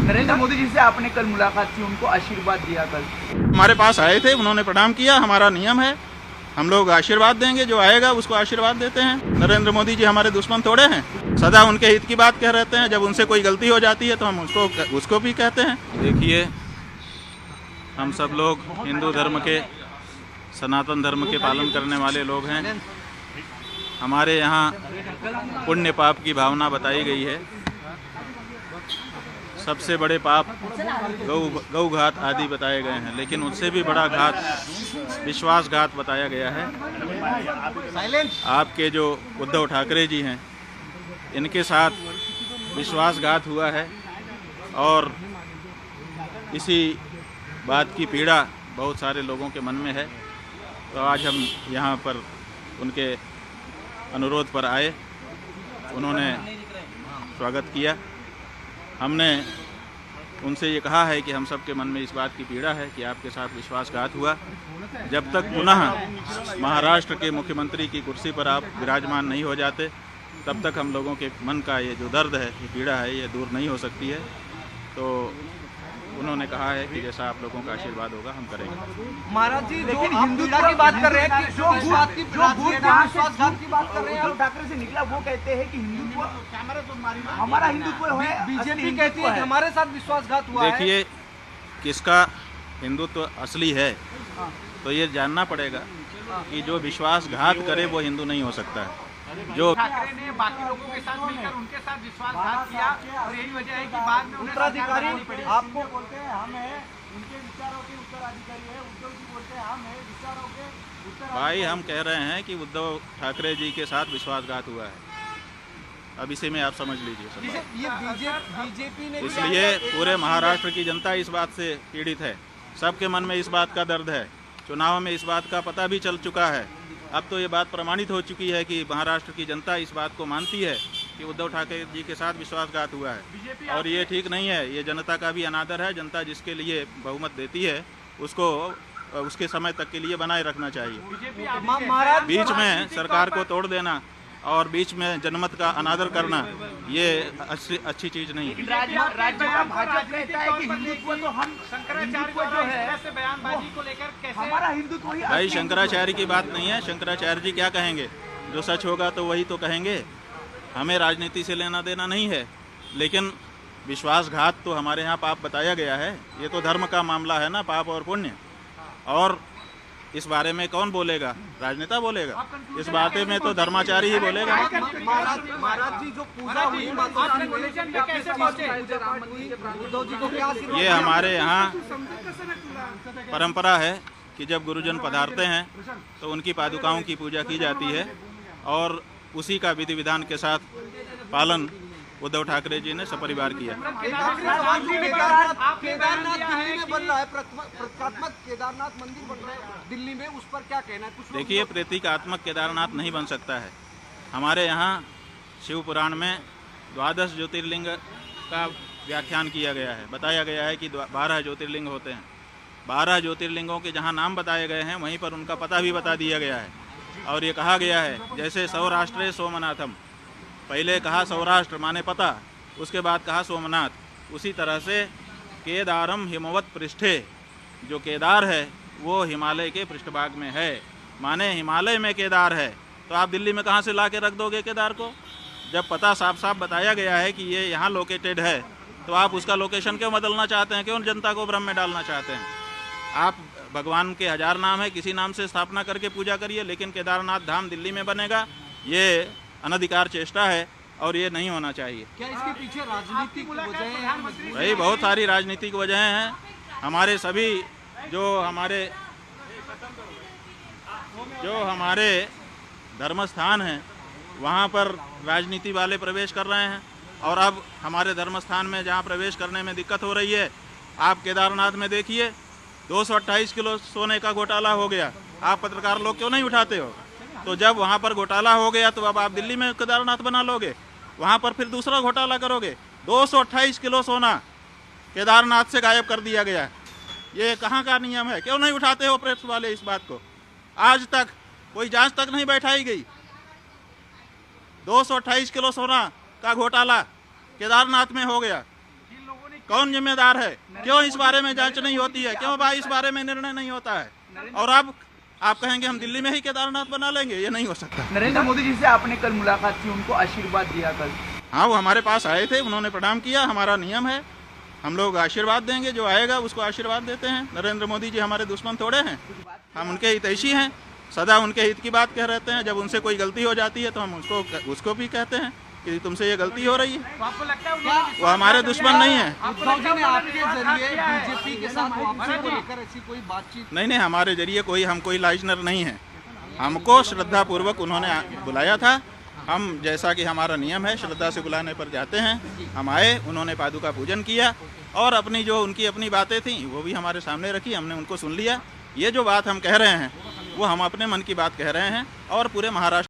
नरेंद्र मोदी जी से आपने कल मुलाकात की, उनको आशीर्वाद दिया कल? हमारे पास आए थे, उन्होंने प्रणाम किया। हमारा नियम है, हम लोग आशीर्वाद देंगे, जो आएगा उसको आशीर्वाद देते हैं। नरेंद्र मोदी जी हमारे दुश्मन थोड़े हैं, सदा उनके हित की बात कह रहते हैं। जब उनसे कोई गलती हो जाती है तो हम उसको भी कहते हैं। देखिए, हम सब लोग हिंदू धर्म के, सनातन धर्म के पालन करने वाले लोग हैं। हमारे यहाँ पुण्य पाप की भावना बताई गई है। सबसे बड़े पाप गौ घात आदि बताए गए हैं, लेकिन उससे भी बड़ा घात विश्वासघात बताया गया है। आपके जो उद्धव ठाकरे जी हैं, इनके साथ विश्वासघात हुआ है और इसी बात की पीड़ा बहुत सारे लोगों के मन में है। तो आज हम यहाँ पर उनके अनुरोध पर आए, उन्होंने स्वागत किया। हमने उनसे ये कहा है कि हम सब के मन में इस बात की पीड़ा है कि आपके साथ विश्वासघात हुआ। जब तक पुनः महाराष्ट्र के मुख्यमंत्री की कुर्सी पर आप विराजमान नहीं हो जाते, तब तक हम लोगों के मन का ये जो दर्द है, ये पीड़ा है, ये दूर नहीं हो सकती है। तो उन्होंने कहा है कि जैसा आप लोगों का आशीर्वाद होगा हम करेंगे। महाराज जी, लेकिन हिंदुत्व की बात कर रहे हैं कि जो विश्वासघात की बात कर रहे हैं, उद्धव ठाकरे से निकला, वो कहते हैं कि हिंदुत्व हमारा हिंदुत्व है। बीजेपी कहती है कि हमारे साथ विश्वासघात हुआ है। देखिए, किसका हिंदुत्व असली है तो ये जानना पड़ेगा कि जो विश्वासघात करे वो हिंदू नहीं हो सकता है। जो ठाकरे ने बाकी लोगों के साथ मिलकर उनके साथ विश्वासघात किया और यही वजह है कि बाद में उत्तराधिकारी आपको बोलते हैं हम हैं, उनके विचारों के उत्तराधिकारी है। उद्धव जी बोलते हैं हम हैं विचारों के उत्तराधिकारी। भाई, हम कह रहे हैं कि उद्धव ठाकरे जी के साथ विश्वासघात हुआ है। अब इसे में आप समझ लीजिए। ये बीजेपी ने, इसलिए पूरे महाराष्ट्र की जनता इस बात से पीड़ित है। सबके मन में इस बात का दर्द है। चुनाव में इस बात का पता भी चल चुका है। अब तो ये बात प्रमाणित हो चुकी है कि महाराष्ट्र की जनता इस बात को मानती है कि उद्धव ठाकरे जी के साथ विश्वासघात हुआ है और ये ठीक नहीं है। ये जनता का भी अनादर है। जनता जिसके लिए बहुमत देती है उसको उसके समय तक के लिए बनाए रखना चाहिए। बीच में सरकार को तोड़ देना और बीच में जनमत का अनादर करना, ये अच्छी चीज नहीं है। राज्य का भाजपा कहता है कि हिंदुत्व तो हम शंकराचार्य जो है बयानबाजी को लेकर कैसे हमारा हिंदुत्व ही। भाई, शंकराचार्य की बात नहीं है। शंकराचार्य जी क्या कहेंगे? जो सच होगा तो वही तो कहेंगे। हमें राजनीति से लेना देना नहीं है, लेकिन विश्वासघात तो हमारे यहाँ पाप बताया गया है। ये तो धर्म का मामला है ना, पाप और पुण्य। और इस बारे में कौन बोलेगा? राजनेता बोलेगा। इस बात में तो धर्माचारी ही बोलेगा। महाराज जी, जो पूजा हुई, ये हमारे यहाँ परंपरा है कि जब गुरुजन पधारते हैं तो उनकी पादुकाओं की पूजा की जाती है और उसी का विधि विधान के साथ पालन उद्धव ठाकरे जी ने सपरिवार किया। केदारनाथ दिल्ली में बन रहा है, प्रतीकात्मक केदारनाथ मंदिर बन रहा है दिल्ली में, उस पर क्या कहना है? देखिए, प्रतीकात्मक केदारनाथ नहीं बन सकता है। हमारे यहाँ शिव पुराण में 12 ज्योतिर्लिंग का व्याख्यान किया गया है। बताया गया है कि 12 ज्योतिर्लिंग होते हैं। 12 ज्योतिर्लिंगों के जहाँ नाम बताए गए हैं वहीं पर उनका पता भी बता दिया गया है। और ये कहा गया है, जैसे सौराष्ट्रे सोमनाथम, पहले कहा सौराष्ट्र माने पता, उसके बाद कहा सोमनाथ। उसी तरह से केदारम हिमवत पृष्ठे, जो केदार है वो हिमालय के पृष्ठभाग में है, माने हिमालय में केदार है। तो आप दिल्ली में कहाँ से ला के रख दोगे केदार को? जब पता साफ साफ बताया गया है कि ये यहाँ लोकेटेड है, तो आप उसका लोकेशन क्यों बदलना चाहते हैं? क्यों जनता को भ्रम में डालना चाहते हैं? आप भगवान के 1000 नाम है, किसी नाम से स्थापना करके पूजा करिए, लेकिन केदारनाथ धाम दिल्ली में बनेगा, ये अनधिकार चेष्टा है और ये नहीं होना चाहिए। क्या इसके पीछे राजनीतिक वजहें हैं? भाई, बहुत सारी राजनीतिक वजहें हैं। हमारे सभी जो हमारे धर्म स्थान हैं वहाँ पर राजनीति वाले प्रवेश कर रहे हैं। और अब हमारे धर्म स्थान में जहाँ प्रवेश करने में दिक्कत हो रही है, आप केदारनाथ में देखिए 228 किलो सोने का घोटाला हो गया। आप पत्रकार लोग क्यों नहीं उठाते हो? तो जब वहाँ पर घोटाला हो गया तो अब आप दिल्ली में केदारनाथ बना लोगे, वहाँ पर फिर दूसरा घोटाला करोगे। 228 किलो सोना केदारनाथ से गायब कर दिया गया। ये कहाँ का नियम है? क्यों नहीं उठाते हो प्रेस वाले इस बात को? आज तक कोई जांच तक नहीं बैठाई गई। 228 किलो सोना का घोटाला केदारनाथ में हो गया। जिन लोगों ने कौन जिम्मेदार है? क्यों इस बारे में जांच नहीं होती है? क्यों भाई इस बारे में निर्णय नहीं होता है? और अब आप कहेंगे हम दिल्ली में ही केदारनाथ बना लेंगे, ये नहीं हो सकता। नरेंद्र मोदी जी से आपने कल मुलाकात की, उनको आशीर्वाद दिया कल? हाँ, वो हमारे पास आए थे, उन्होंने प्रणाम किया। हमारा नियम है, हम लोग आशीर्वाद देंगे, जो आएगा उसको आशीर्वाद देते हैं। नरेंद्र मोदी जी हमारे दुश्मन थोड़े हैं, हम उनके हितैषी हैं, सदा उनके हित की बात कह रहते हैं। जब उनसे कोई गलती हो जाती है तो हम उसको भी कहते हैं कि तुमसे ये गलती हो रही है। आपको लगता है वो हमारे दुश्मन नहीं है। उद्धव जी ने आपके जरिए बीजेपी के साथ वापसी को लेकर ऐसी कोई बातचीत? नहीं, हमारे जरिए हम कोई लाइजनर नहीं है। हमको श्रद्धा पूर्वक उन्होंने बुलाया था। हम, जैसा कि हमारा नियम है, श्रद्धा से बुलाने पर जाते हैं। हम आए, उन्होंने पादुका पूजन किया और अपनी जो उनकी अपनी बातें थी वो भी हमारे सामने रखी, हमने उनको सुन लिया। ये जो बात हम कह रहे हैं वो हम अपने मन की बात कह रहे हैं और पूरे महाराष्ट्र